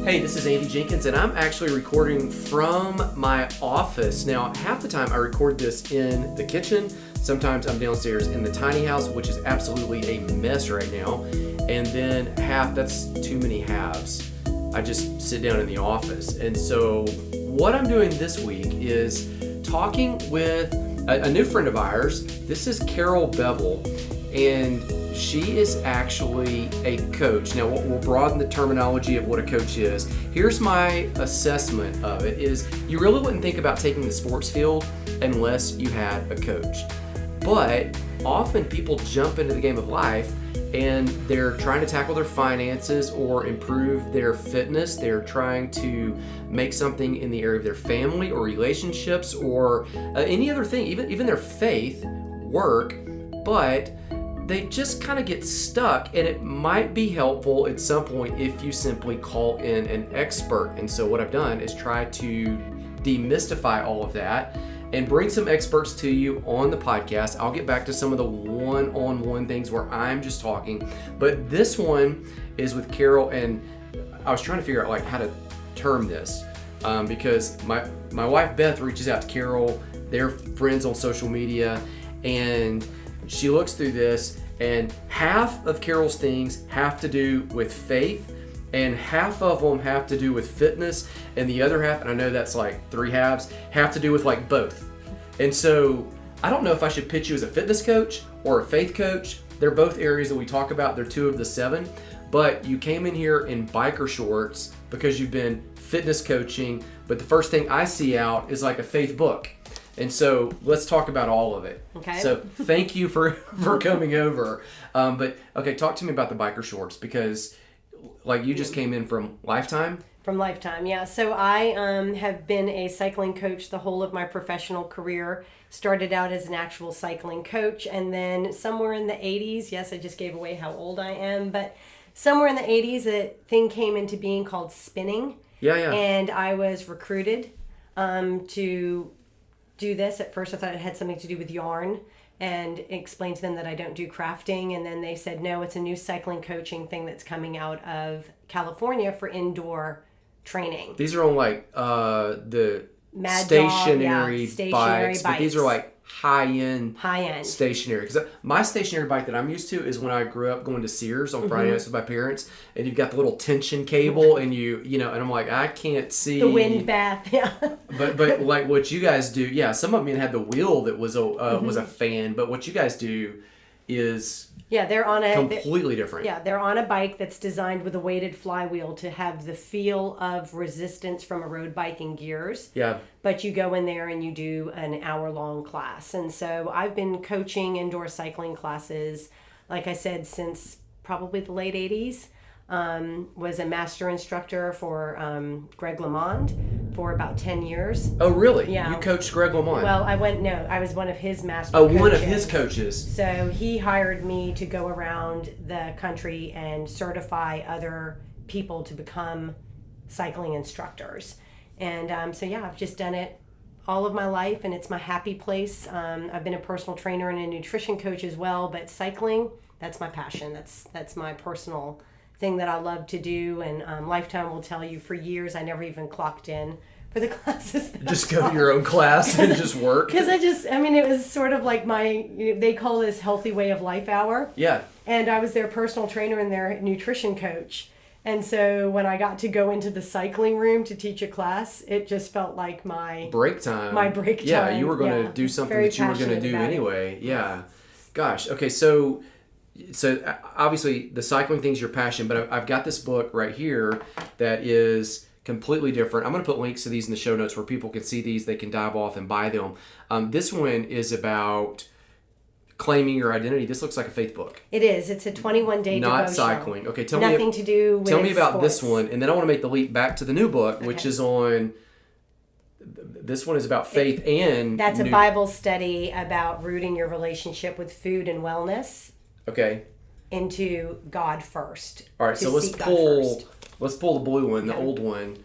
Hey, this is Andy Jenkins, and I'm actually recording from my office. Now, half the time I record this in the kitchen. Sometimes I'm downstairs in the tiny house, which is absolutely a mess right now. And then that's too many halves. I just sit down in the office. And so what I'm doing this week is talking with a new friend of ours. This is Carol Bevil, and she is actually a coach. Now, we'll broaden the terminology of what a coach is. Here's my assessment of it is you really wouldn't think about taking the sports field unless you had a coach. But often people jump into the game of life and they're trying to tackle their finances or improve their fitness. They're trying to make something in the area of their family or relationships or any other thing, even their faith, work, but they just kind of get stuck, and it might be helpful at some point if you simply call in an expert. And so what I've done is try to demystify all of that and bring some experts to you on the podcast. I'll get back to some of the one-on-one things where I'm just talking, but this one is with Carol, and I was trying to figure out how to term this because my wife Beth reaches out to Carol. They're friends on social media, and she looks through this, and half of Carol's things have to do with faith, and half of them have to do with fitness, and the other half, and I know that's like three halves, have to do with both. And so I don't know if I should pitch you as a fitness coach or a faith coach. They're both areas that we talk about. They're two of the seven, but you came in here in biker shorts because you've been fitness coaching, but the first thing I see out is a faith book. And so let's talk about all of it. Okay. So thank you for coming over. But okay, talk to me about the biker shorts, because you just came in from Lifetime. From Lifetime, yeah. So I have been a cycling coach the whole of my professional career. Started out as an actual cycling coach, and then somewhere in the 80s, yes, I just gave away how old I am, but somewhere in the 80s, a thing came into being called spinning. Yeah. And I was recruited to do this. At first I thought it had something to do with yarn, and explained to them that I don't do crafting, and then they said no, it's a new cycling coaching thing that's coming out of California for indoor training. These are on the Mad stationary, Dog, bikes, but these are high-end stationary. Because my stationary bike that I'm used to is when I grew up going to Sears on Friday nights with my parents, and you've got the little tension cable, and and I'm I can't see the wind bath, yeah. But what you guys do, yeah, some of them even had the wheel that was a fan, but what you guys do is they're on completely different. Yeah, they're on a bike that's designed with a weighted flywheel to have the feel of resistance from a road bike and gears. Yeah. But you go in there and you do an hour-long class. And so I've been coaching indoor cycling classes, like I said, since probably the late 80s. Was a master instructor for Greg LeMond for about 10 years. Oh, really? Yeah. You coached Greg LeMond? Well, I was one of his master coaches. One of his coaches. So he hired me to go around the country and certify other people to become cycling instructors. And I've just done it all of my life, and it's my happy place. I've been a personal trainer and a nutrition coach as well, but cycling, that's my passion. That's my personal thing that I love to do, and Lifetime will tell you for years I never even clocked in for the classes. Just go to your own class and just work? Because it was sort of like they call this healthy way of life hour. Yeah. And I was their personal trainer and their nutrition coach. And so when I got to go into the cycling room to teach a class, it just felt like my break time. Yeah, you were going to do something that you were going to do anyway. Yeah. Gosh. Okay, so obviously the cycling thing's your passion, but I've got this book right here that is completely different. I'm going to put links to these in the show notes where people can see these. They can dive off and buy them. This one is about claiming your identity. This looks like a faith book. It is. It's a 21-day devotional. Not cycling. Okay, tell me about sports. This one, and then I want to make the leap back to the new book, which is on. This one is about faith and. That's a Bible study about rooting your relationship with food and wellness. Okay. Into God first. All right, so let's pull the blue one, the old one.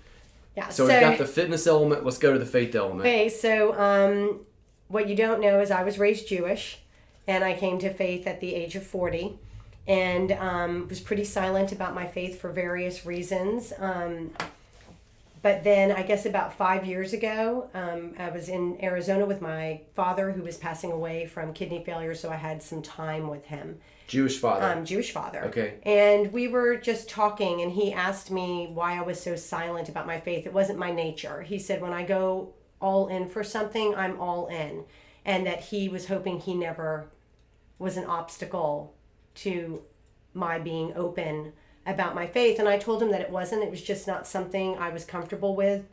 Yeah. So we've got the fitness element. Let's go to the faith element. Okay, so what you don't know is I was raised Jewish, and I came to faith at the age of 40. and was pretty silent about my faith for various reasons. But then I guess about 5 years ago, I was in Arizona with my father who was passing away from kidney failure, so I had some time with him. Jewish father. Jewish father. Okay. And we were just talking, and he asked me why I was so silent about my faith. It wasn't my nature. He said, when I go all in for something, I'm all in. And that he was hoping he never was an obstacle to my being open about my faith. And I told him that it wasn't. It was just not something I was comfortable with.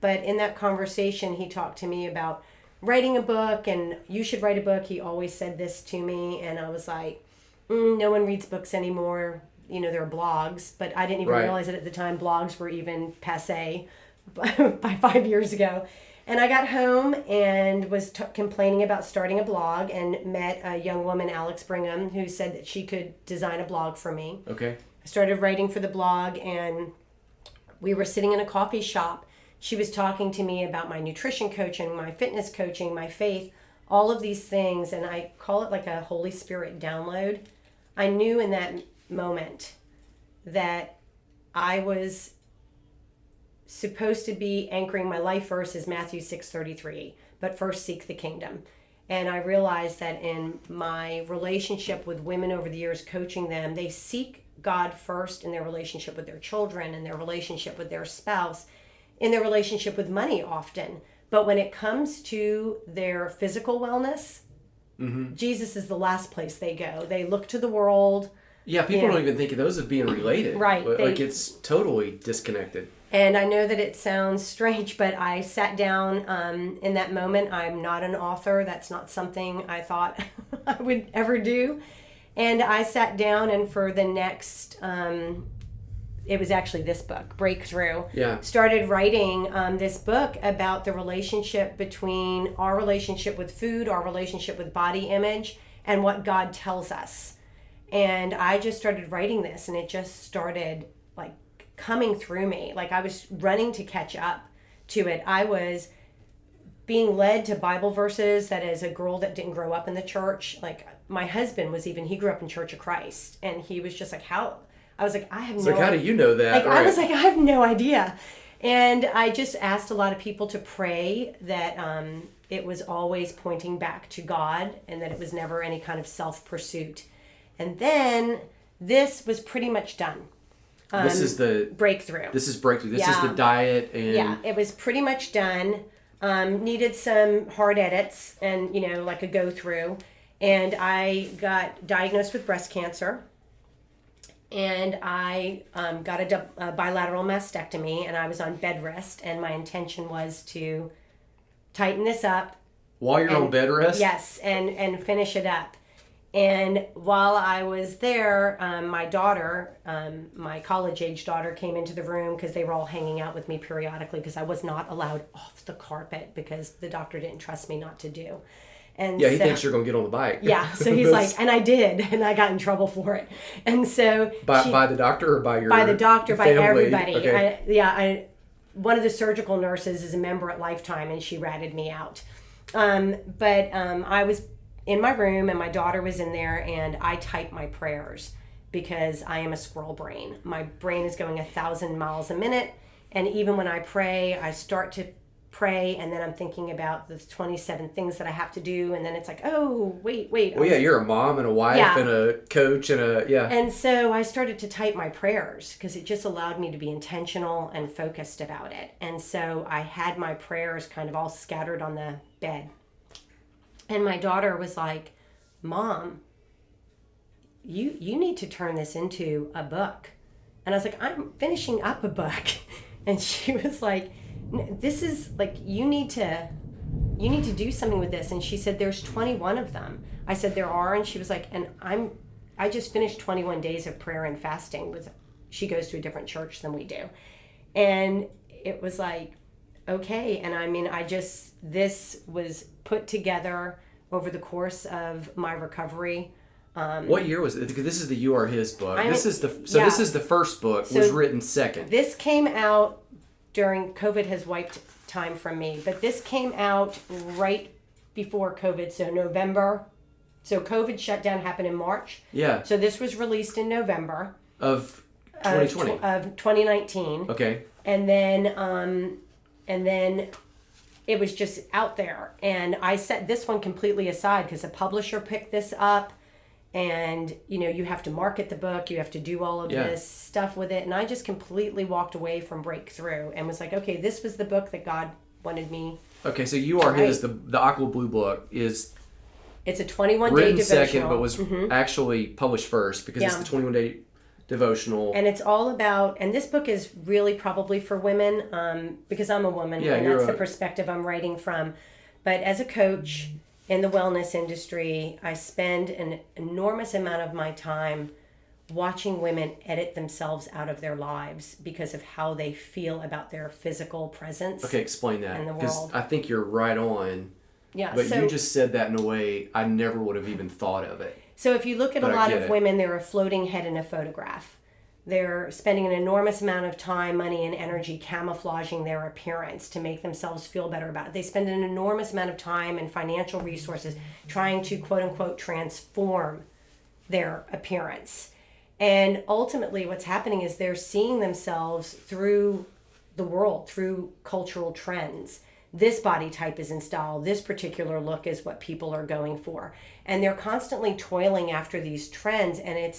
But in that conversation, he talked to me about writing a book, and you should write a book. He always said this to me, and I was like, no one reads books anymore. You know, there are blogs, but I didn't even realize that at the time blogs were even passé by 5 years ago. And I got home and was complaining about starting a blog, and met a young woman, Alex Brigham, who said that she could design a blog for me. Okay. I started writing for the blog, and we were sitting in a coffee shop. She was talking to me about my nutrition coaching, my fitness coaching, my faith, all of these things, and I call it like a Holy Spirit download. I knew in that moment that I was supposed to be anchoring my life verse is Matthew 6:33, but first seek the kingdom. And I realized that in my relationship with women over the years, coaching them, they seek God first in their relationship with their children, in their relationship with their spouse, in their relationship with money often. But when it comes to their physical wellness, Jesus is the last place they go. They look to the world. Yeah, people don't even think of those as being related. Right. Like it's totally disconnected. And I know that it sounds strange, but I sat down in that moment. I'm not an author. That's not something I thought I would ever do. And I sat down, and for the next, it was actually this book, Breakthrough. Yeah. Started writing this book about the relationship between our relationship with food, our relationship with body image, and what God tells us. And I just started writing this, and it just started like coming through me. Like I was running to catch up to it. I was being led to Bible verses that as a girl that didn't grow up in the church, like my husband was he grew up in Church of Christ, and he was just like, how? I was like, I have no idea. Like, how do you know that? Like, right. I was like, I have no idea. And I just asked a lot of people to pray that it was always pointing back to God, and that it was never any kind of self-pursuit. And then this was pretty much done. This is the Breakthrough. This is Breakthrough. This is the diet. And yeah, it was pretty much done. Needed some hard edits and, like a go through. And I got diagnosed with breast cancer. And I got a bilateral mastectomy, and I was on bed rest. And my intention was to tighten this up. While you're on bed rest? Yes, and finish it up. And while I was there, my daughter, my college-age daughter, came into the room because they were all hanging out with me periodically because I was not allowed off the carpet because the doctor didn't trust me not to do. And yeah, he thinks you're going to get on the bike. Yeah, so he's like, and I did, and I got in trouble for it. And so... By the doctor or by your By the doctor, family? by everybody. Okay. One of the surgical nurses is a member at Lifetime, and she ratted me out. But I was in my room, and my daughter was in there, and I typed my prayers because I am a squirrel brain. My brain is going 1,000 miles a minute, and even when I pray, I start to pray, and then I'm thinking about the 27 things that I have to do, and then it's like, oh, wait. Well, yeah, you're a mom and a wife and a coach and And so I started to type my prayers because it just allowed me to be intentional and focused about it. And so I had my prayers kind of all scattered on the bed. And my daughter was like, Mom, you need to turn this into a book. And I was like, I'm finishing up a book. And she was like, this is like, you need to do something with this. And she said, there's 21 of them. I said, there are. And she was like, and I just finished 21 days of prayer and fasting she goes to a different church than we do. And it was like, okay. And I mean, this was put together over the course of my recovery. What year was it? Because this is the You Are His book. This is the first book, was written second. This came out during COVID has wiped time from me, but this came out right before COVID, so November So COVID shutdown happened in March. Yeah. So this was released in November Of 2020. of 2019. Okay. And then it was just out there. And I set this one completely aside because a publisher picked this up. And, you have to market the book. You have to do all of this stuff with it. And I just completely walked away from Breakthrough and was like, okay, this was the book that God wanted me. Okay, so you are his. The Aqua Blue book is... It's a 21-day written devotional. second, but was actually published first because it's the 21-day devotional. And it's all about, and this book is really probably for women because I'm a woman and that's the perspective I'm writing from. But as a coach in the wellness industry, I spend an enormous amount of my time watching women edit themselves out of their lives because of how they feel about their physical presence. Okay, explain that. In the Because world. I think you're right on. Yeah, but you just said that in a way I never would have even thought of it. So if you look at a lot of women, they're a floating head in a photograph. They're spending an enormous amount of time, money, and energy camouflaging their appearance to make themselves feel better about it. They spend an enormous amount of time and financial resources trying to, quote unquote, transform their appearance. And ultimately what's happening is they're seeing themselves through the world, through cultural trends. This body type is in style. This particular look is what people are going for. And they're constantly toiling after these trends, and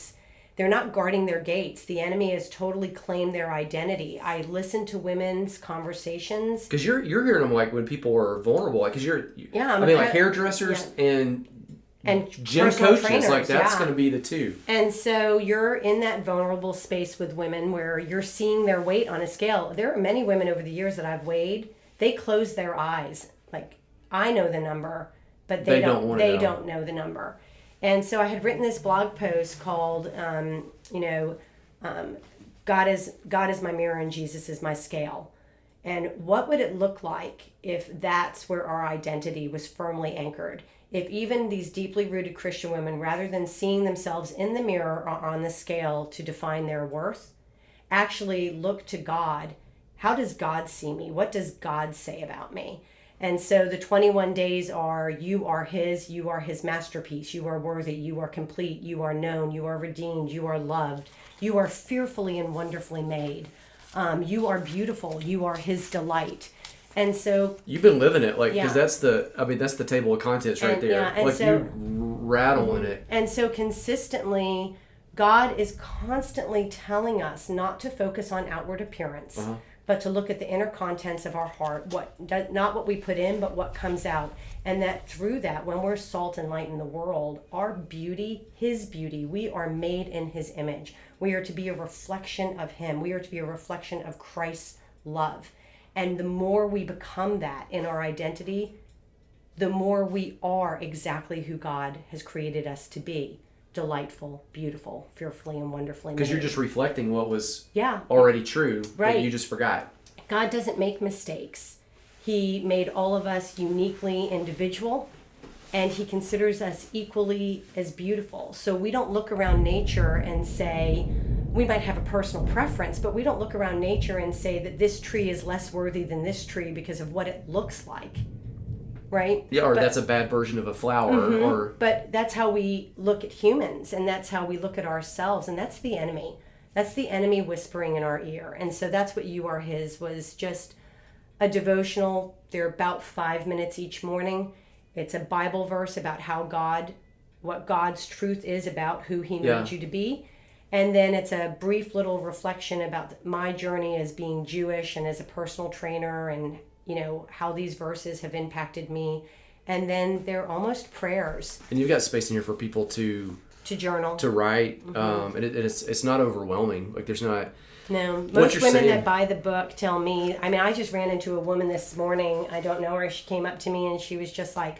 they're not guarding their gates. The enemy has totally claimed their identity. I listen to women's conversations. Because you're hearing them like when people are vulnerable. Like, because like hairdressers and gym coaches. Trainers, like, that's going to be the two. And so you're in that vulnerable space with women where you're seeing their weight on a scale. There are many women over the years that I've weighed. They close their eyes. Like, I know the number, but they don't know the number. And so I had written this blog post called, God is my mirror and Jesus is my scale. And what would it look like if that's where our identity was firmly anchored? If even these deeply rooted Christian women, rather than seeing themselves in the mirror or on the scale to define their worth, actually look to God. How does God see me? What does God say about me? And so the 21 days are, you are his masterpiece. You are worthy. You are complete. You are known. You are redeemed. You are loved. You are fearfully and wonderfully made. You are beautiful. You are his delight. And so you've been living it, like, because that's the table of contents right there. Yeah, and like, so, you're rattling it. And so consistently, God is constantly telling us not to focus on outward appearance, but to look at the inner contents of our heart, not what we put in, but what comes out. And that through that, when we're salt and light in the world, our beauty, his beauty, we are made in his image. We are to be a reflection of him. We are to be a reflection of Christ's love. And the more we become that in our identity, the more we are exactly who God has created us to be. Delightful, beautiful, fearfully and wonderfully made. Because you're just reflecting what was already true that you just forgot. God doesn't make mistakes. He made all of us uniquely individual, and he considers us equally as beautiful. So we don't look around nature and say, we might have a personal preference, but we don't look around nature and say that this tree is less worthy than this tree because of what it looks like. Right? Yeah, or that's a bad version of a flower. But that's how we look at humans, and that's how we look at ourselves, and that's the enemy. That's the enemy whispering in our ear. And so that's what You Are His was, just a devotional. They're about 5 minutes each morning. It's a Bible verse about what God's truth is about who he made you to be. And then it's a brief little reflection about my journey as being Jewish and as a personal trainer, and how these verses have impacted me. And then they're almost prayers. And you've got space in here for people to journal, to write. And it's not overwhelming. Like, there's not. No, most women that buy the book tell me. I mean, I just ran into a woman this morning. I don't know her. She came up to me and she was just like,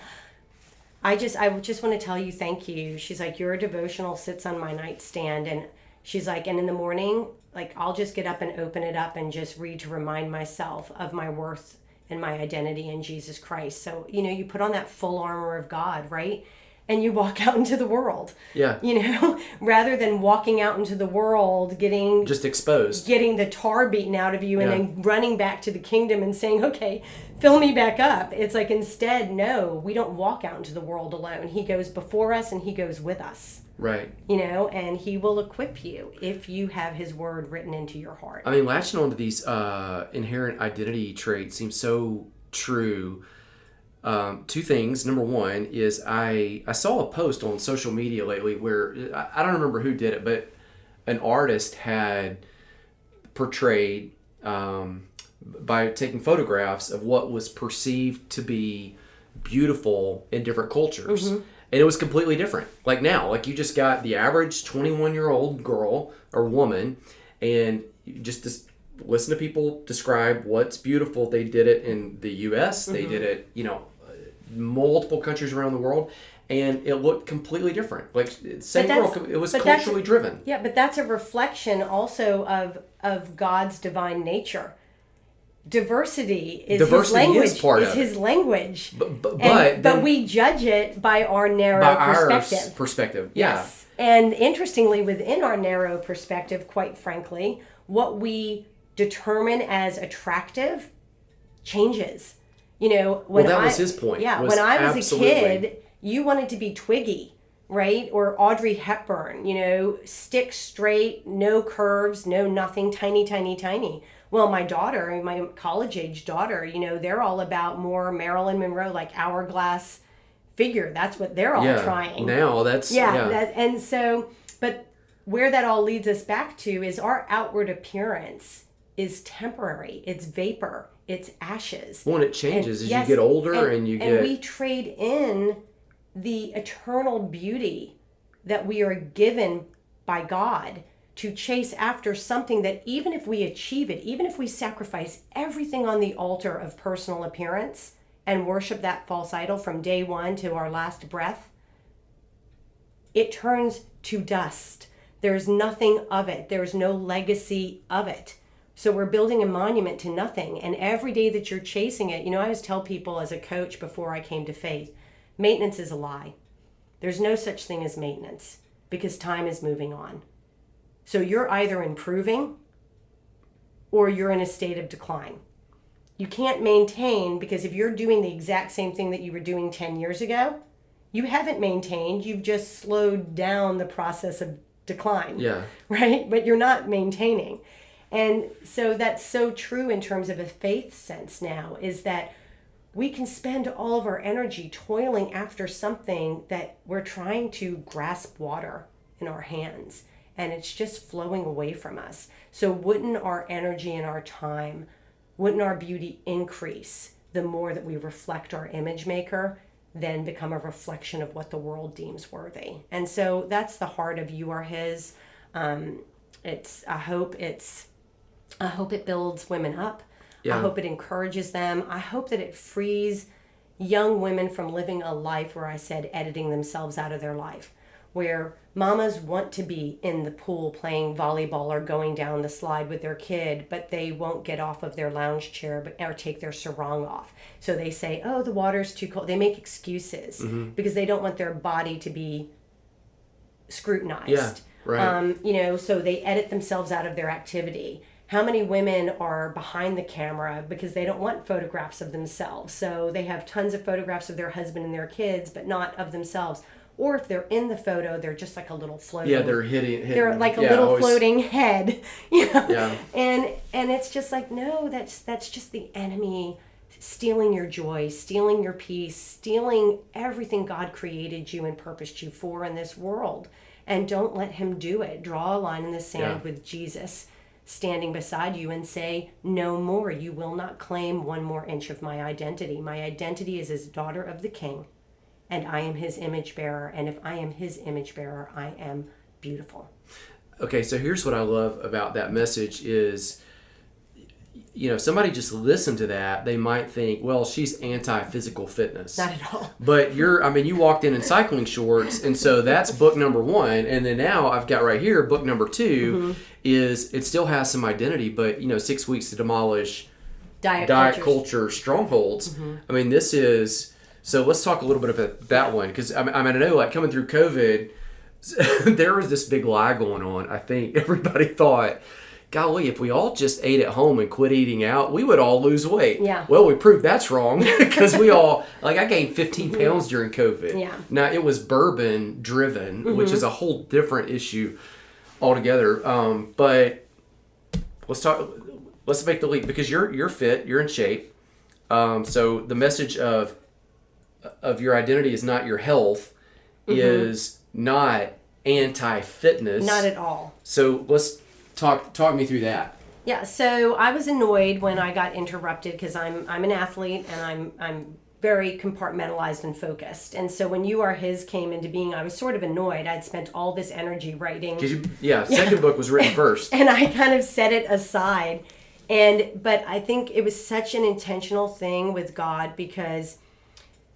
I just want to tell you thank you. She's like, your devotional sits on my nightstand, and she's like, and in the morning, like, I'll just get up and open it up and just read to remind myself of my worth and my identity in Jesus Christ. So, you put on that full armor of God, right? and you walk out into the world. Yeah. You know, rather than walking out into the world, getting just exposed, getting the tar beaten out of you, and then running back to the kingdom and saying, okay, fill me back up. It's like, instead, no, we don't walk out into the world alone. He goes before us and he goes with us. Right. You know, and he will equip you if you have his word written into your heart. I mean, latching onto these inherent identity traits seems so true. Two things. Number one is I saw a post on social media lately where I don't remember who did it, but an artist had portrayed by taking photographs of what was perceived to be beautiful in different cultures. Mm-hmm. And it was completely different. Like now, like you just got the average 21-year-old girl or woman, and you just listen to people describe what's beautiful. They did it in the U.S. Mm-hmm. They did it, multiple countries around the world, and it looked completely different. Like same girl, it was culturally driven. Yeah, but that's a reflection also of God's divine nature. Diversity is his language. His language. But we judge it by our narrow perspective. Our perspective, yeah. Yes. And interestingly, within our narrow perspective, quite frankly, what we determine as attractive changes. That was his point. Yeah, when I was a kid, you wanted to be Twiggy, right? Or Audrey Hepburn, stick straight, no curves, no nothing, tiny, tiny, tiny. Well, my daughter, my college-age daughter, they're all about more Marilyn Monroe, like hourglass figure. That's what they're all trying. Now that's... And so, but where that all leads us back to is our outward appearance is temporary. It's vapor. It's ashes. Well, it changes as you get older and we trade in the eternal beauty that we are given by God to chase after something that even if we achieve it, even if we sacrifice everything on the altar of personal appearance and worship that false idol from day one to our last breath, it turns to dust. There's nothing of it. There's no legacy of it. So we're building a monument to nothing. And every day that you're chasing it, I always tell people as a coach before I came to faith, maintenance is a lie. There's no such thing as maintenance because time is moving on. So you're either improving or you're in a state of decline. You can't maintain, because if you're doing the exact same thing that you were doing 10 years ago, you haven't maintained. You've just slowed down the process of decline. Yeah. Right? But you're not maintaining. And so that's so true in terms of a faith sense now, is that we can spend all of our energy toiling after something that we're trying to grasp water in our hands. And it's just flowing away from us. So wouldn't our energy and our time, wouldn't our beauty increase the more that we reflect our image maker, then become a reflection of what the world deems worthy? And so that's the heart of You Are His. I hope it builds women up. Yeah. I hope it encourages them. I hope that it frees young women from living a life where I said editing themselves out of their life, where mamas want to be in the pool playing volleyball or going down the slide with their kid, but they won't get off of their lounge chair or take their sarong off. So they say, oh, the water's too cold. They make excuses because they don't want their body to be scrutinized. Yeah, right. So they edit themselves out of their activity. How many women are behind the camera because they don't want photographs of themselves? So they have tons of photographs of their husband and their kids, but not of themselves. Or if they're in the photo, they're just like a little floating. Yeah, they're hitting. They're like a little floating head. Yeah. And it's just like, no, that's just the enemy stealing your joy, stealing your peace, stealing everything God created you and purposed you for in this world. And don't let him do it. Draw a line in the sand with Jesus standing beside you and say, no more. You will not claim one more inch of my identity. My identity is as daughter of the King. And I am his image bearer. And if I am his image bearer, I am beautiful. Okay, so here's what I love about that message is, somebody just listened to that, they might think, well, she's anti-physical fitness. Not at all. But you walked in cycling shorts, and so that's book number 1. And then now I've got right here, book number 2 is, it still has some identity, but, 6 weeks to demolish diet culture strongholds. This is So let's talk a little bit about that one, because I know, like, coming through COVID, there was this big lie going on. I think everybody thought, golly, if we all just ate at home and quit eating out, we would all lose weight. Yeah. Well, we proved that's wrong, because we all, like, I gained 15 pounds during COVID. Yeah. Now, it was bourbon driven, which is a whole different issue altogether. But let's make the leap, because you're fit, you're in shape. So the message of your identity is not your health, is not anti-fitness. Not at all. So let's talk me through that. Yeah, so I was annoyed when I got interrupted, because I'm an athlete and I'm very compartmentalized and focused. And so when You Are His came into being, I was sort of annoyed. I'd spent all this energy writing. Second book was written first. And I kind of set it aside. But I think it was such an intentional thing with God, because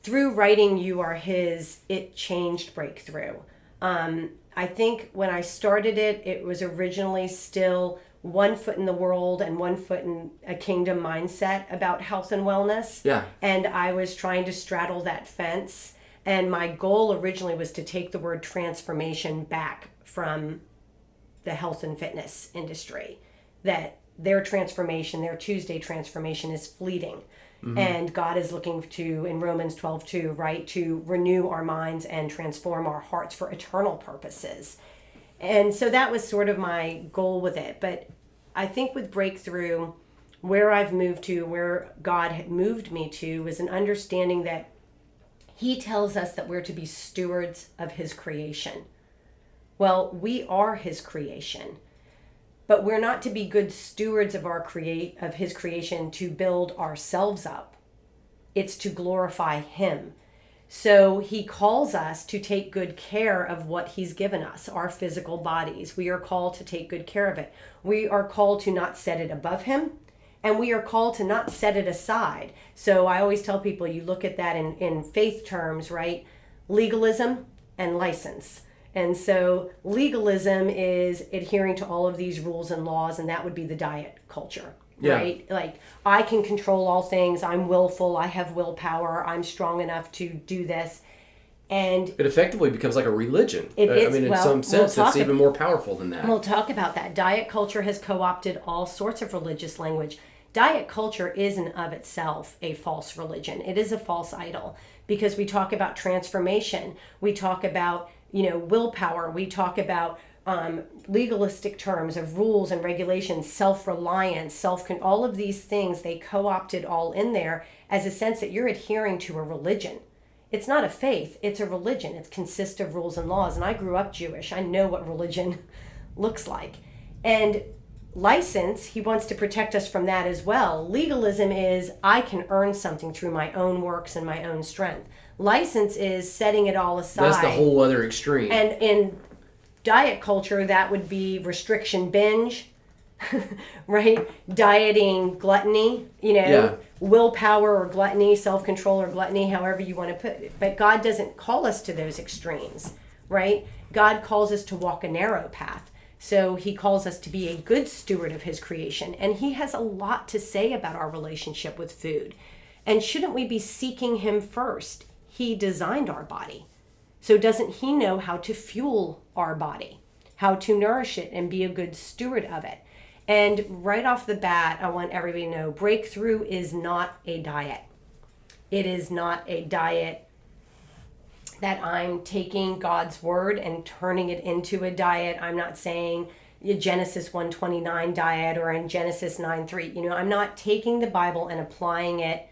through writing You Are His, it changed Breakthrough. I think when I started it, it was originally still 1 foot in the world and 1 foot in a kingdom mindset about health and wellness. Yeah. And I was trying to straddle that fence. And my goal originally was to take the word transformation back from the health and fitness industry. That their transformation, their Tuesday transformation, is fleeting. And God is looking to, in Romans 12:2, right, to renew our minds and transform our hearts for eternal purposes. And so that was sort of my goal with it. But I think with Breakthrough, where I've moved to, where God had moved me to, was an understanding that He tells us that we're to be stewards of His creation. Well, we are His creation. But we're not to be good stewards of His creation to build ourselves up. It's to glorify Him. So He calls us to take good care of what He's given us, our physical bodies. We are called to take good care of it. We are called to not set it above Him, and we are called to not set it aside. So I always tell people, you look at that in faith terms, right? Legalism and license. And so legalism is adhering to all of these rules and laws, and that would be the diet culture, right? Like, I can control all things. I'm willful. I have willpower. I'm strong enough to do this. And it effectively becomes like a religion. In some sense, it's even more powerful than that. We'll talk about that. Diet culture has co-opted all sorts of religious language. Diet culture is in of itself a false religion. It is a false idol, because we talk about transformation. We talk about willpower. We talk about legalistic terms of rules and regulations, self-reliance, all of these things. They co-opted all in there as a sense that you're adhering to a religion. It's not a faith, it's a religion. It consists of rules and laws. And I grew up Jewish. I know what religion looks like. And license, He wants to protect us from that as well. Legalism is, I can earn something through my own works and my own strength. License is setting it all aside. That's the whole other extreme. And in diet culture, that would be restriction binge, right? Dieting, gluttony, willpower or gluttony, self-control or gluttony, however you want to put it. But God doesn't call us to those extremes, right? God calls us to walk a narrow path. So He calls us to be a good steward of His creation. And He has a lot to say about our relationship with food. And shouldn't we be seeking Him first? He designed our body. So doesn't He know how to fuel our body, how to nourish it and be a good steward of it? And right off the bat, I want everybody to know, Breakthrough is not a diet. It is not a diet that I'm taking God's word and turning it into a diet. I'm not saying a Genesis 1:29 diet or in Genesis 9:3. I'm not taking the Bible and applying it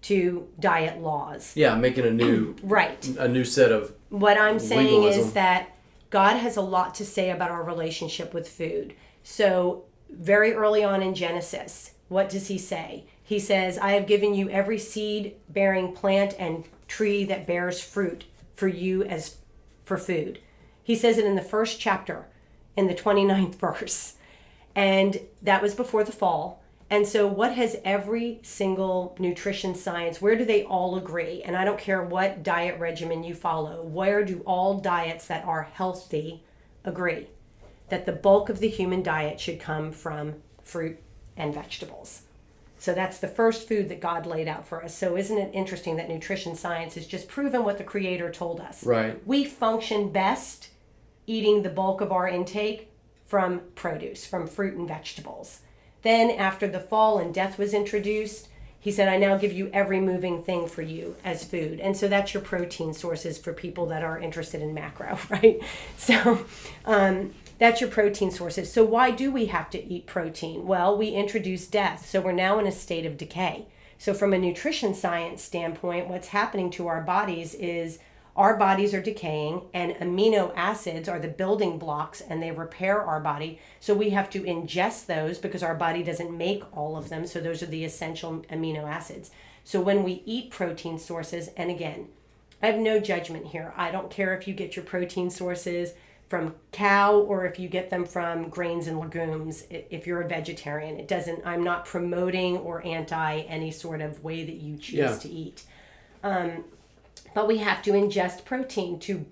to diet laws. Yeah, making a new a new set of what I'm saying legalism. Is that God has a lot to say about our relationship with food. So very early on in Genesis, what does He say? He says, I have given you every seed-bearing plant and tree that bears fruit for you as for food. He says it in the first chapter, in the 29th verse. And that was before the fall. And so what has every single nutrition science, where do they all agree? And I don't care what diet regimen you follow, where do all diets that are healthy agree? That the bulk of the human diet should come from fruit and vegetables. So that's the first food that God laid out for us. So isn't it interesting that nutrition science has just proven what the Creator told us? Right. We function best eating the bulk of our intake from produce, from fruit and vegetables. Then after the fall and death was introduced, he said, I now give you every moving thing for you as food. And so that's your protein sources for people that are interested in macro, right? So that's your protein sources. So why do we have to eat protein? Well, we introduce death. So we're now in a state of decay. So from a nutrition science standpoint, what's happening to our bodies is our bodies are decaying, and amino acids are the building blocks, and they repair our body. So we have to ingest those because our body doesn't make all of them. So those are the essential amino acids. So when we eat protein sources, and again, I have no judgment here. I don't care if you get your protein sources from cow or if you get them from grains and legumes. If you're a vegetarian, it doesn't, I'm not promoting or anti any sort of way that you choose to eat. But we have to ingest protein to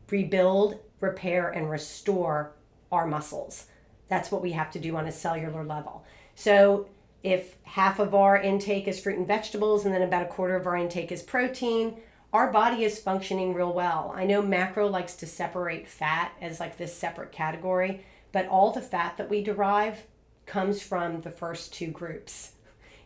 rebuild, repair, and restore our muscles. That's what we have to do on a cellular level. So if half of our intake is fruit and vegetables and then about a quarter of our intake is protein, our body is functioning real well. I know macro likes to separate fat as like this separate category, but all the fat that we derive comes from the first two groups.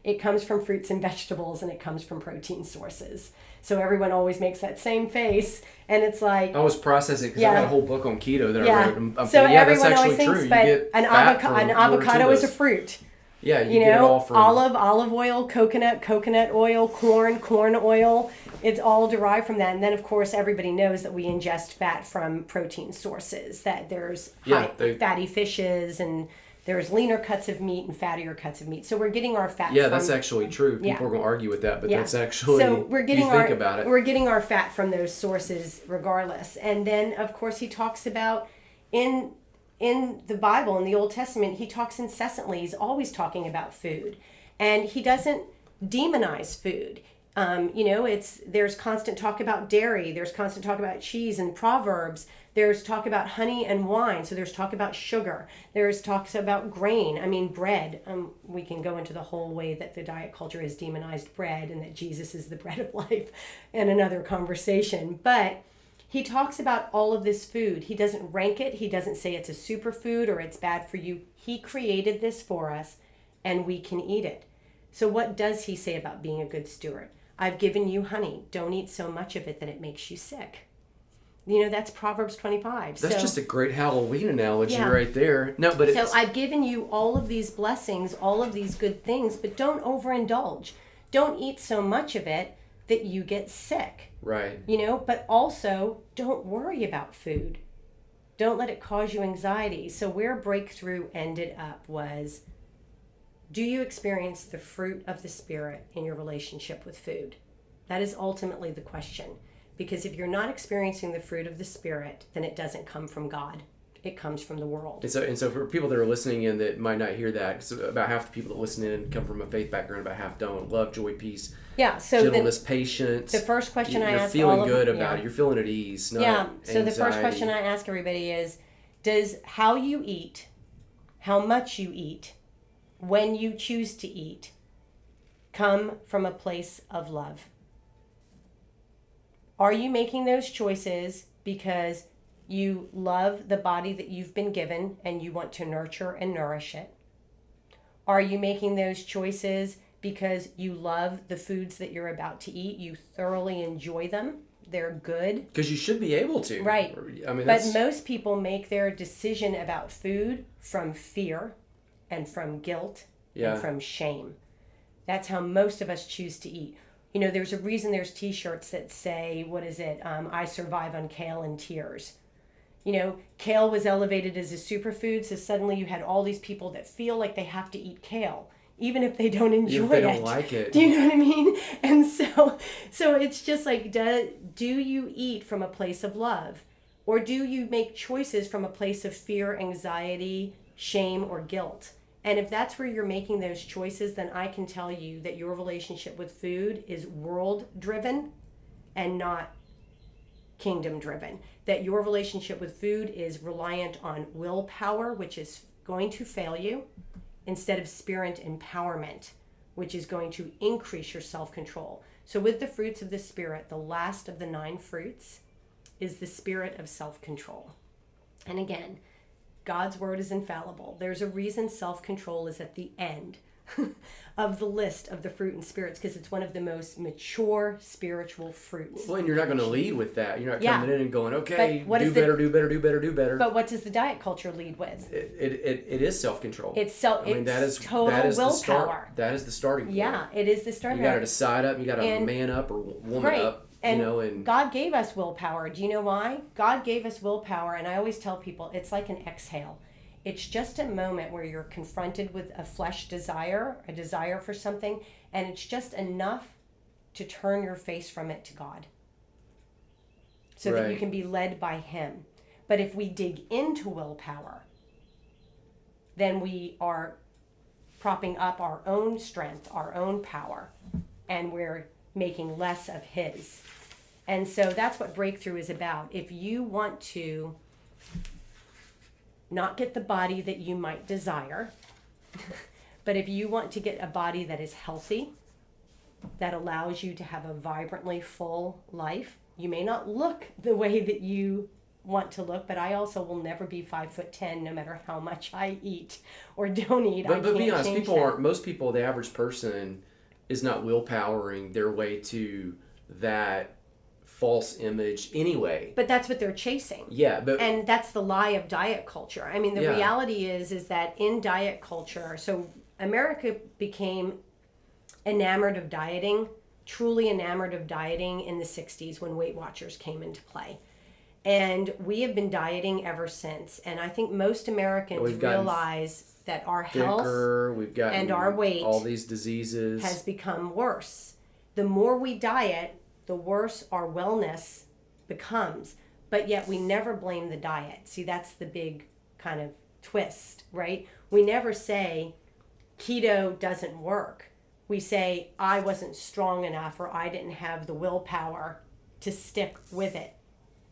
It comes from fruits and vegetables, and it comes from protein sources. So everyone always makes that same face, and it's like... I was processing because I got a whole book on keto that I wrote. So that's everyone actually always thinks, true. but You get an avocado is a fruit. Yeah, you get it all from... olive oil, coconut oil, corn oil. It's all derived from that. And then, of course, everybody knows that we ingest fat from protein sources, that there's fatty fishes, and there's leaner cuts of meat and fattier cuts of meat. So we're getting our fat from... that's actually true. People are going to argue with that, but that's actually... So we're getting think about it. We're getting our fat from those sources regardless. And then, of course, he talks about in the Bible, in the Old Testament, he talks incessantly. He's always talking about food. And he doesn't demonize food. There's constant talk about dairy. There's constant talk about cheese and Proverbs. There's talk about honey and wine. So there's talk about sugar. There's talks about grain. Bread. We can go into the whole way that the diet culture has demonized bread and that Jesus is the bread of life in another conversation. But he talks about all of this food. He doesn't rank it. He doesn't say it's a superfood or it's bad for you. He created this for us, and we can eat it. So what does he say about being a good steward? I've given you honey. Don't eat so much of it that it makes you sick. That's Proverbs 25. That's just a great Halloween analogy right there. No, but So I've given you all of these blessings, all of these good things, but don't overindulge. Don't eat so much of it that you get sick. Right. But also don't worry about food. Don't let it cause you anxiety. So where breakthrough ended up was, do you experience the fruit of the Spirit in your relationship with food? That is ultimately the question. Because if you're not experiencing the fruit of the Spirit, then it doesn't come from God. It comes from the world. And so for people that are listening in that might not hear that, because about half the people that listen in come from a faith background, about half don't. Love, joy, peace, gentleness, patience. The first question I ask you're feeling good about it. You're feeling at ease, not anxiety. So the first question I ask everybody is, does how you eat, how much you eat, when you choose to eat, come from a place of love? Are you making those choices because you love the body that you've been given and you want to nurture and nourish it? Are you making those choices because you love the foods that you're about to eat? You thoroughly enjoy them. They're good. Because you should be able to. Right. But most people make their decision about food from fear and from guilt and from shame. That's how most of us choose to eat. There's a reason there's t-shirts that say, I survive on kale and tears. Kale was elevated as a superfood, so suddenly you had all these people that feel like they have to eat kale, even if they don't enjoy it. If they don't like it. Do you know what I mean? And so it's just like, do you eat from a place of love? Or do you make choices from a place of fear, anxiety, shame, or guilt? And if that's where you're making those choices, then I can tell you that your relationship with food is world-driven and not kingdom-driven. That your relationship with food is reliant on willpower, which is going to fail you, instead of spirit empowerment, which is going to increase your self-control. So with the fruits of the Spirit, the last of the 9 fruits is the spirit of self-control. And again, God's word is infallible. There's a reason self-control is at the end of the list of the fruit and spirits, because it's one of the most mature spiritual fruits. Well, and you're not going to lead with that. You're not coming in and going, okay, do better. But what does the diet culture lead with? It is self-control. It's total willpower. That is the starting point. Yeah, it is the starting point. You got to decide up. You got to man up or woman up. And God gave us willpower. Do you know why? God gave us willpower, and I always tell people it's like an exhale. It's just a moment where you're confronted with a flesh desire, a desire for something, and it's just enough to turn your face from it to God so that you can be led by Him. But if we dig into willpower, then we are propping up our own strength, our own power, and we're making less of His. And so that's what breakthrough is about. If you want to not get the body that you might desire, but if you want to get a body that is healthy, that allows you to have a vibrantly full life, you may not look the way that you want to look, but I also will never be 5'10" no matter how much I eat or don't eat. But be honest, most people, the average person is not willpowering their way to that false image anyway. But that's what they're chasing. Yeah, and that's the lie of diet culture. I mean, the reality is that in diet culture, so America became enamored of dieting, truly enamored of dieting in the 60s when Weight Watchers came into play. And we have been dieting ever since. And I think most Americans realize that our health and our weight, all these diseases, has become worse. The more we diet, the worse our wellness becomes. But yet we never blame the diet. See, that's the big kind of twist, right? We never say keto doesn't work. We say I wasn't strong enough or I didn't have the willpower to stick with it.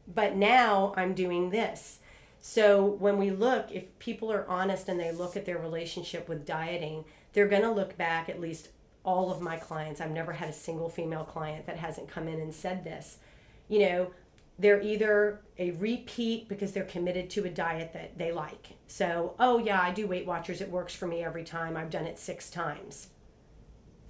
But now I'm doing this. So when we look, if people are honest and they look at their relationship with dieting, they're going to look back, at least all of my clients. I've never had a single female client that hasn't come in and said this. You know, they're either a repeat because they're committed to a diet that they like. So, oh yeah, I do Weight Watchers. It works for me every time. I've done it 6 times.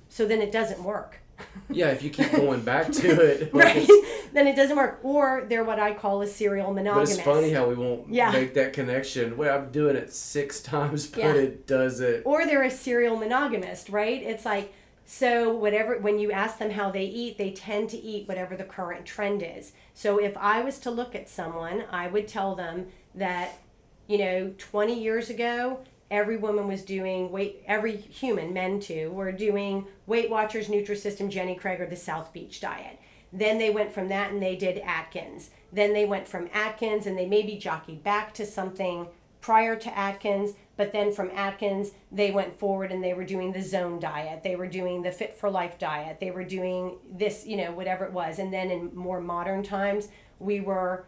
So then it doesn't work. Yeah, if you keep going back to it. Right. Then it doesn't work. Or they're what I call a serial monogamist. But it's funny how we won't make that connection. Well, I'm doing it 6 times, but it doesn't. Or they're a serial monogamist, right? It's like, so whatever, when you ask them how they eat, they tend to eat whatever the current trend is. So if I was to look at someone, I would tell them that, 20 years ago, every woman was doing every human, men too, were doing Weight Watchers, Nutrisystem, Jenny Craig, or the South Beach diet. Then they went from that and they did Atkins. Then they went from Atkins and they maybe jockeyed back to something prior to Atkins, but then from Atkins, they went forward and they were doing the Zone diet. They were doing the Fit for Life diet. They were doing this, whatever it was. And then in more modern times, we were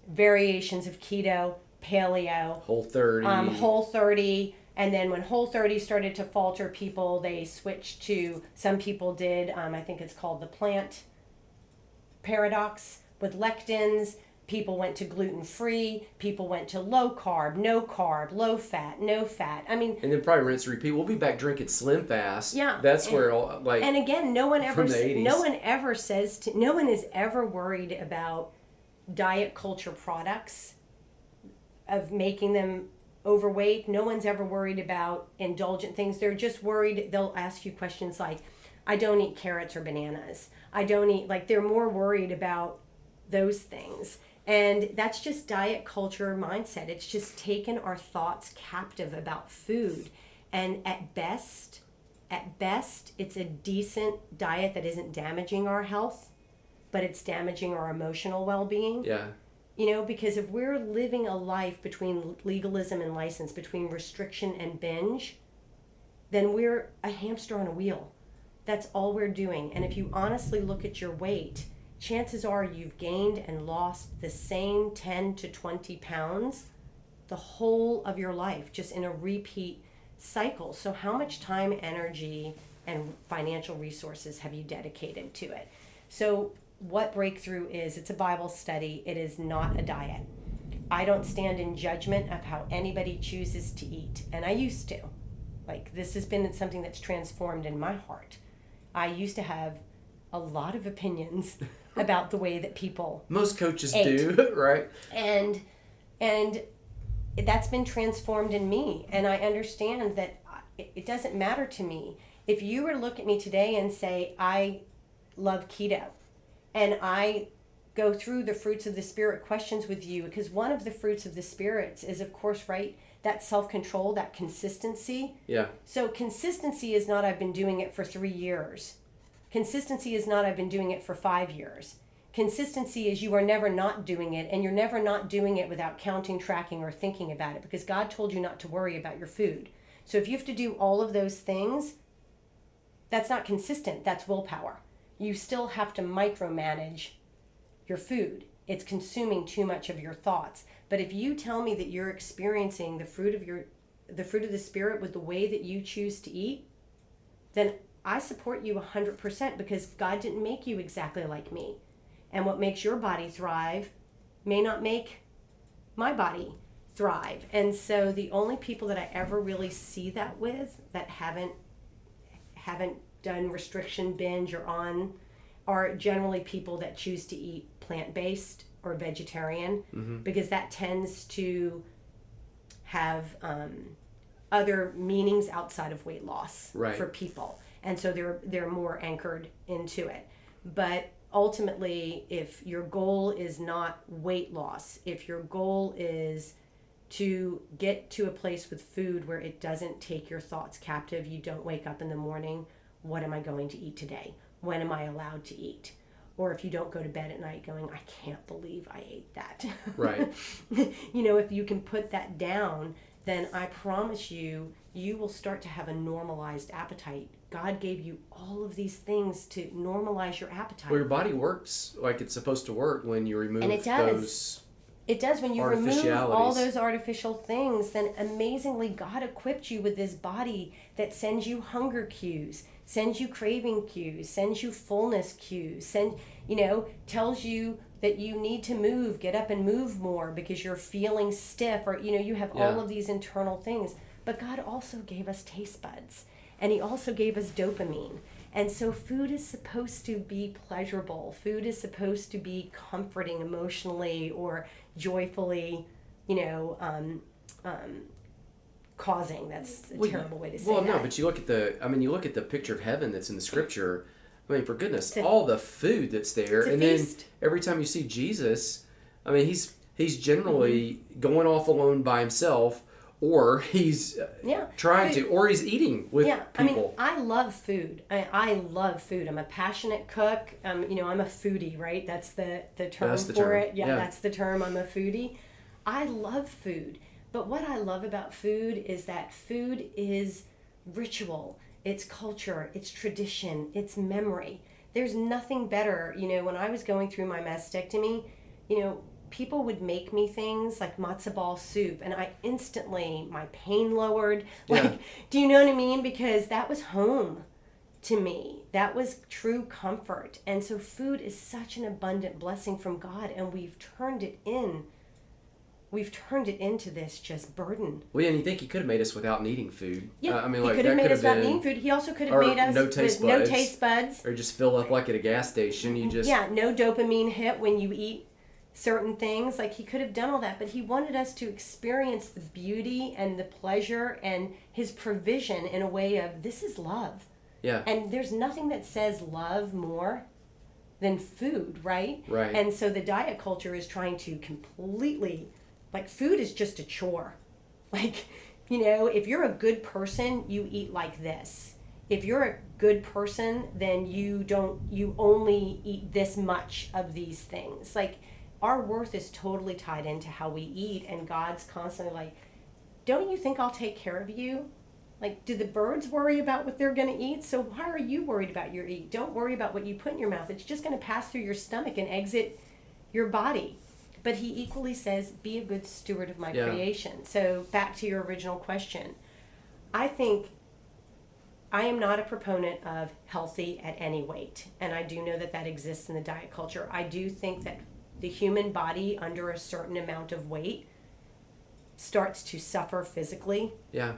variations of keto, paleo, Whole30. And then when Whole30 started to falter, they switched to, some people did, I think it's called the plant paradox with lectins. People went to gluten-free. People went to low carb, no carb, low fat, no fat. I mean, and then probably rinse and repeat. We'll be back drinking Slim Fast. Yeah, that's where And again, no one is ever worried about diet culture products, of making them overweight. No one's ever worried about indulgent things. They're just worried. They'll ask you questions like, "I don't eat carrots or bananas. I don't eat." Like, they're more worried about those things. And that's just diet culture mindset. It's just taken our thoughts captive about food. And at best, it's a decent diet that isn't damaging our health, but it's damaging our emotional well-being. Yeah. Because if we're living a life between legalism and license, between restriction and binge, then we're a hamster on a wheel. That's all we're doing. And if you honestly look at your weight, chances are you've gained and lost the same 10 to 20 pounds the whole of your life, just in a repeat cycle. So how much time, energy, and financial resources have you dedicated to it? So what breakthrough is, it's a Bible study. It is not a diet. I don't stand in judgment of how anybody chooses to eat. And I used to. Like, this has been something that's transformed in my heart. I used to have a lot of opinions about the way that people Most coaches ate. do, right? And that's been transformed in me. And I understand that it doesn't matter to me. If you were to look at me today and say, I love keto, and I go through the fruits of the Spirit questions with you, because one of the fruits of the Spirits is, of course, right, that self-control, that consistency. Yeah. So consistency is not I've been doing it for 3 years. Consistency is not I've been doing it for 5 years. Consistency is you are never not doing it, and you're never not doing it without counting, tracking, or thinking about it, because God told you not to worry about your food. So if you have to do all of those things, that's not consistent. That's willpower. You still have to micromanage your food. It's consuming too much of your thoughts. But if you tell me that you're experiencing the fruit of the Spirit with the way that you choose to eat, then I support you 100%, because God didn't make you exactly like me. And what makes your body thrive may not make my body thrive. And so the only people that I ever really see that with, that haven't done restriction binge or on, are generally people that choose to eat plant-based or vegetarian, because that tends to have other meanings outside of weight loss for people. And so they're more anchored into it. But ultimately, if your goal is not weight loss, if your goal is to get to a place with food where it doesn't take your thoughts captive, you don't wake up in the morning, what am I going to eat today? When am I allowed to eat? Or if you don't go to bed at night going, I can't believe I ate that. Right. If you can put that down, then I promise you, you will start to have a normalized appetite. God gave you all of these things to normalize your appetite. Well, your body works like it's supposed to work when you remove those. It does. When you remove all those artificial things, then amazingly God equipped you with this body that sends you hunger cues, sends you craving cues, sends you fullness cues, tells you that you need to move, get up and move more because you're feeling stiff, or you have all of these internal things. But God also gave us taste buds, and he also gave us dopamine. And so food is supposed to be pleasurable. Food is supposed to be comforting emotionally or joyfully, causing. That's a terrible way to say that. Well, no, but you look at the picture of heaven that's in the scripture. I mean, for goodness, all the food that's there, and feast. Then every time you see Jesus, I mean, he's generally going off alone by himself, or he's trying to, or he's eating with people. I mean, I love food. I love food. I'm a passionate cook. I'm a foodie, right? That's the term for it. Yeah, that's the term. I'm a foodie. I love food. But what I love about food is that food is ritual. It's culture. It's tradition. It's memory. There's nothing better. When I was going through my mastectomy, people would make me things like matzo ball soup, and I instantly, my pain lowered. Do you know what I mean? Because that was home to me. That was true comfort. And so food is such an abundant blessing from God, and we've turned it into this just burden. Well, yeah, and you think he could have made us without needing food. Yeah, he could have made us without needing food. He also could have made us with no taste buds. Or just fill up like at a gas station. No dopamine hit when you eat certain things. Like, he could have done all that, but he wanted us to experience the beauty and the pleasure and his provision in a way of, this is love. Yeah. And there's nothing that says love more than food, right? Right. And so the diet culture is trying to completely, food is just a chore. If you're a good person, you eat like this. If you're a good person, then you only eat this much of these things. Our worth is totally tied into how we eat, and God's constantly don't you think I'll take care of you? Do the birds worry about what they're going to eat? So why are you worried about your eat? Don't worry about what you put in your mouth. It's just going to pass through your stomach and exit your body. But he equally says, be a good steward of my creation. So back to your original question. I think I am not a proponent of healthy at any weight, and I do know that that exists in the diet culture. I do think that the human body under a certain amount of weight starts to suffer physically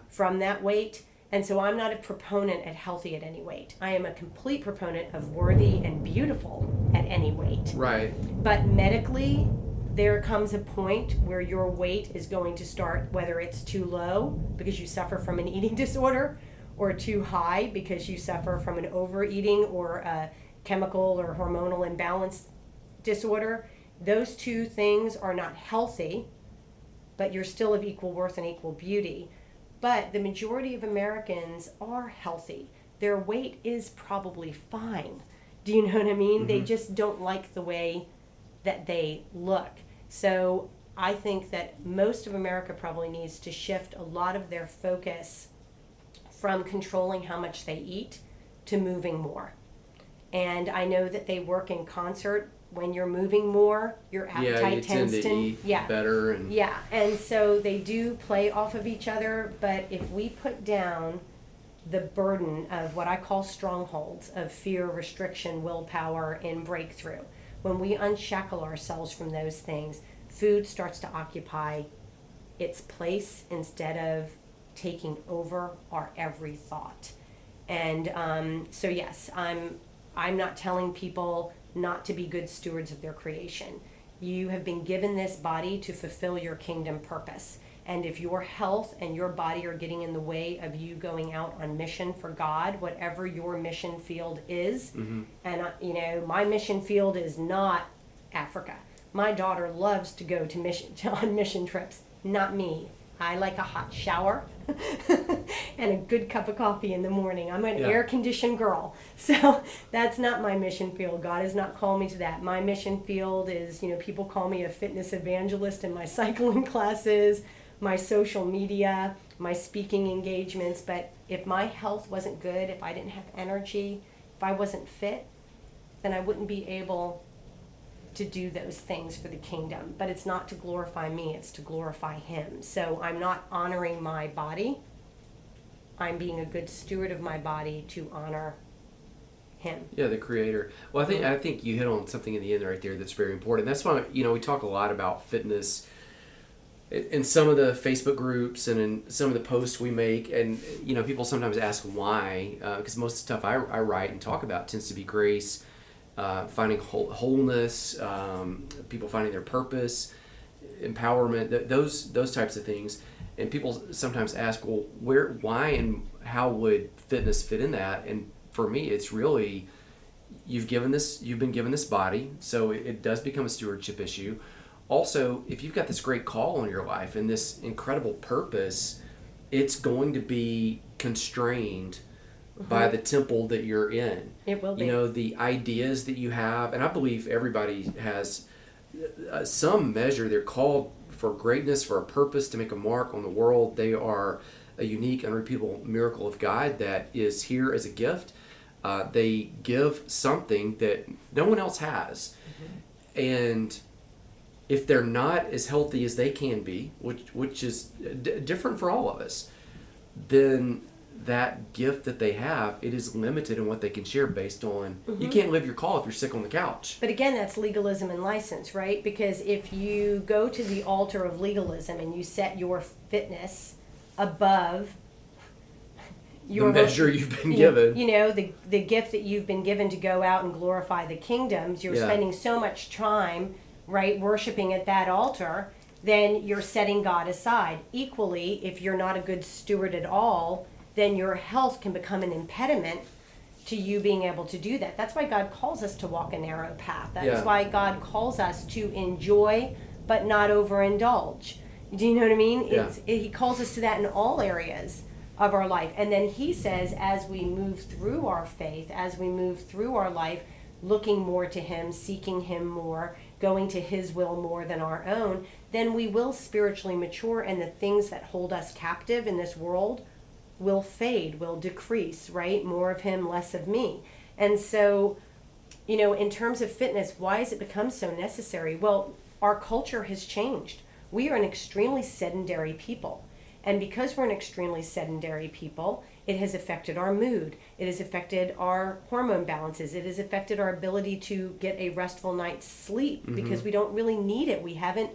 from that weight. And so I'm not a proponent at healthy at any weight. I am a complete proponent of worthy and beautiful at any weight. Right. But medically, there comes a point where your weight is going to start, whether it's too low because you suffer from an eating disorder, or too high because you suffer from an overeating or a chemical or hormonal imbalance disorder. Those two things are not healthy, but you're still of equal worth and equal beauty. But the majority of Americans are healthy. Their weight is probably fine. Do you know what I mean? Mm-hmm. They just don't like the way that they look. So I think that most of America probably needs to shift a lot of their focus from controlling how much they eat to moving more. And I know that they work in concert. When you're moving more, your appetite tends to eat better. And so they do play off of each other. But if we put down the burden of what I call strongholds of fear, restriction, willpower, and breakthrough, when we unshackle ourselves from those things, food starts to occupy its place instead of taking over our every thought. And so yes, I'm not telling people not to be good stewards of their creation. You have been given this body to fulfill your kingdom purpose. And if your health and your body are getting in the way of you going out on mission for God, whatever your mission field is, and my mission field is not Africa. My daughter loves to go on mission trips, not me. I like a hot shower and a good cup of coffee in the morning. I'm an air-conditioned girl. So that's not my mission field. God has not called me to that. My mission field is, people call me a fitness evangelist in my cycling classes, my social media, my speaking engagements. But if my health wasn't good, if I didn't have energy, if I wasn't fit, then I wouldn't be able to do those things for the kingdom. But it's not to glorify me, it's to glorify him. So I'm not honoring my body. I'm being a good steward of my body to honor him. Yeah, the creator. Well, I think you hit on something in the end right there that's very important. That's why, we talk a lot about fitness in some of the Facebook groups and in some of the posts we make. And, people sometimes ask why, because most of the stuff I write and talk about tends to be grace, finding wholeness, people finding their purpose, empowerment, those types of things. And people sometimes ask, well, why and how would fitness fit in that? And for me, it's really, you've been given this body, so it does become a stewardship issue. Also, if you've got this great call on your life and this incredible purpose, it's going to be constrained by the temple that you're in. It will be. The ideas that you have, and I believe everybody has some measure. They're called for greatness, for a purpose, to make a mark on the world. They are a unique, unrepeatable miracle of God that is here as a gift. They give something that no one else has. And if they're not as healthy as they can be, which is different for all of us, then that gift that they have, it is limited in what they can share based on, you can't live your call if you're sick on the couch. But again, that's legalism and license, right? Because if you go to the altar of legalism and you set your fitness above the measure you've been given, the gift that you've been given to go out and glorify the kingdoms, you're spending so much time, right, worshiping at that altar, then you're setting God aside. Equally, if you're not a good steward at all, then your health can become an impediment to you being able to do that. That's why God calls us to walk a narrow path. That's why God calls us to enjoy but not overindulge. Do you know what I mean? Yeah. He calls us to that in all areas of our life. And then he says, as we move through our faith, as we move through our life, looking more to him, seeking him more, going to his will more than our own, then we will spiritually mature, and the things that hold us captive in this world will fade, will decrease, right? More of him, less of me. And so, in terms of fitness, why has it become so necessary? Well, our culture has changed. We are an extremely sedentary people. And because we're an extremely sedentary people, it has affected our mood. It has affected our hormone balances. It has affected our ability to get a restful night's sleep because we don't really need it. We haven't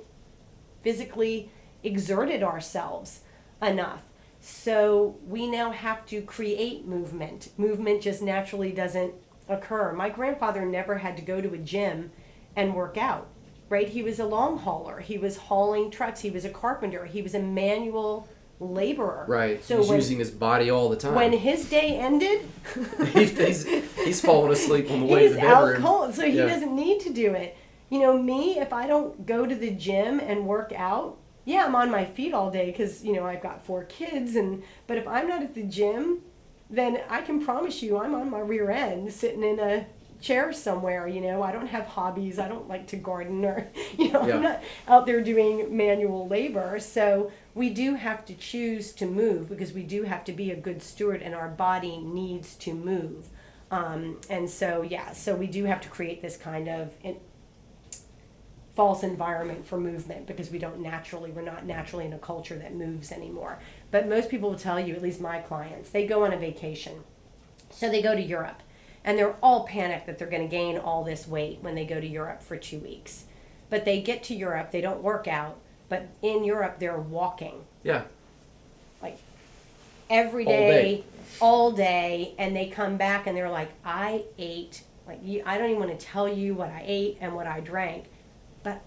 physically exerted ourselves enough. So we now have to create movement. Movement just naturally doesn't occur. My grandfather never had to go to a gym and work out, right? He was a long hauler. He was hauling trucks. He was a carpenter. He was a manual laborer. Right. So he's using his body all the time. When his day ended, he's falling asleep on the way to the bedroom. He's out cold, so he doesn't need to do it. You know, me, if I don't go to the gym and work out, yeah, I'm on my feet all day because, you know, I've got 4 kids. But if I'm not at the gym, then I can promise you I'm on my rear end sitting in a chair somewhere. You know, I don't have hobbies. I don't like to garden or, you know, I'm not out there doing manual labor. So we do have to choose to move because we do have to be a good steward and our body needs to move. And so, so we do have to create this kind of false environment for movement because we're not naturally in a culture that moves anymore. But most people will tell you, at least my clients, they go on a vacation. So they go to Europe and they're all panicked that they're going to gain all this weight when they go to Europe for 2 weeks. But they get to Europe, they don't work out, but in Europe they're walking. Yeah. Like every day, all day, and they come back and they're like, I ate, I don't even want to tell you what I ate and what I drank. But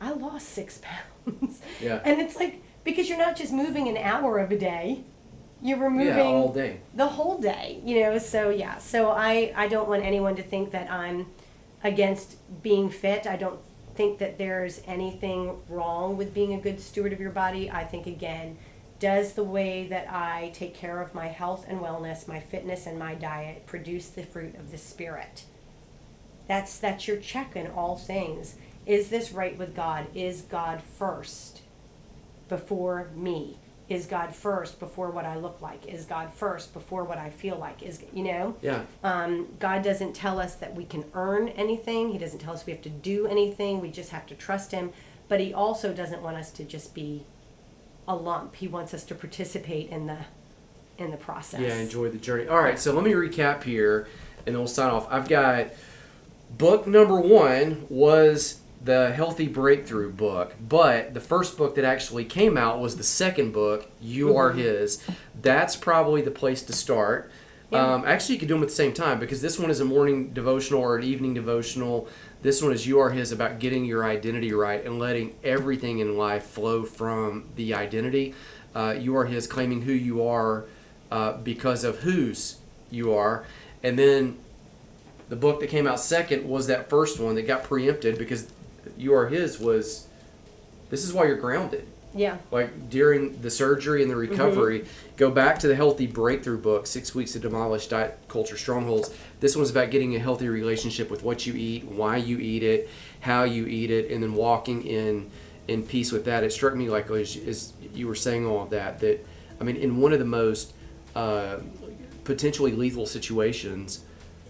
I lost 6 pounds. Yeah. And it's like, because you're not just moving an hour of a day, you're removing all day. The whole day, you know. So so I don't want anyone to think that I'm against being fit. I don't think that there's anything wrong with being a good steward of your body. I think, again, does the way that I take care of my health and wellness, my fitness and my diet produce the fruit of the Spirit? That's your check in all things. Is this right with God? Is God first before me? Is God first before what I look like? Is God first before what I feel like? Yeah. God doesn't tell us that we can earn anything. He doesn't tell us we have to do anything. We just have to trust him. But he also doesn't want us to just be a lump. He wants us to participate in the process. Yeah, enjoy the journey. All right, so let me recap here, and then we'll sign off. I've got book number 1 was the Healthy Breakthrough book, but the first book that actually came out was the second book, You Are His. That's probably the place to start. Yeah. Actually, you could do them at the same time because this one is a morning devotional or an evening devotional. This one is You Are His, about getting your identity right and letting everything in life flow from the identity. You Are His, claiming who you are because of whose you are. And then the book that came out second was that first one that got preempted because You Are His was, this is why you're grounded. Yeah. Like during the surgery and the recovery, go back to the Healthy Breakthrough book, 6 Weeks to Demolish Diet Culture Strongholds. This one's about getting a healthy relationship with what you eat, why you eat it, how you eat it, and then walking in peace with that. It struck me like as you were saying all of that, I mean, in one of the most potentially lethal situations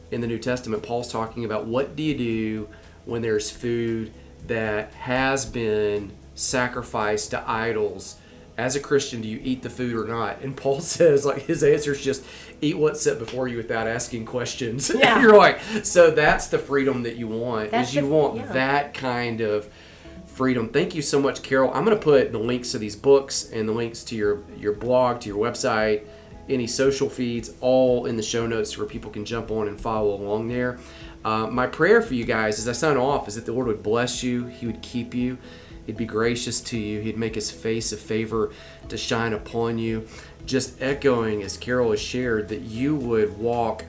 in the New Testament, Paul's talking about what do you do when there's food that has been sacrificed to idols. As a Christian, do you eat the food or not? And Paul says, like, his answer is just eat what's set before you without asking questions. Yeah. You're like, so that's the freedom that you want. You want that kind of freedom. Thank you so much, Carol. I'm going to put the links to these books and the links to your blog, to your website, any social feeds, all in the show notes where people can jump on and follow along there. My prayer for you guys as I sign off is that the Lord would bless you, He would keep you, He'd be gracious to you, He'd make His face of favor to shine upon you. Just echoing, as Carol has shared, that you would walk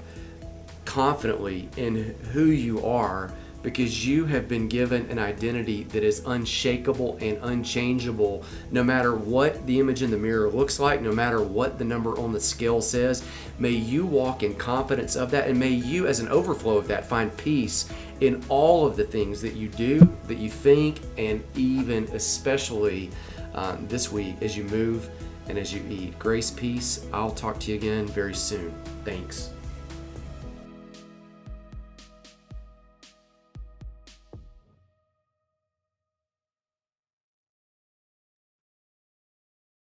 confidently in who you are because you have been given an identity that is unshakable and unchangeable no matter what the image in the mirror looks like, no matter what the number on the scale says. May you walk in confidence of that, and may you, as an overflow of that, find peace in all of the things that you do, that you think, and even especially this week as you move and as you eat. Grace, peace. I'll talk to you again very soon. Thanks.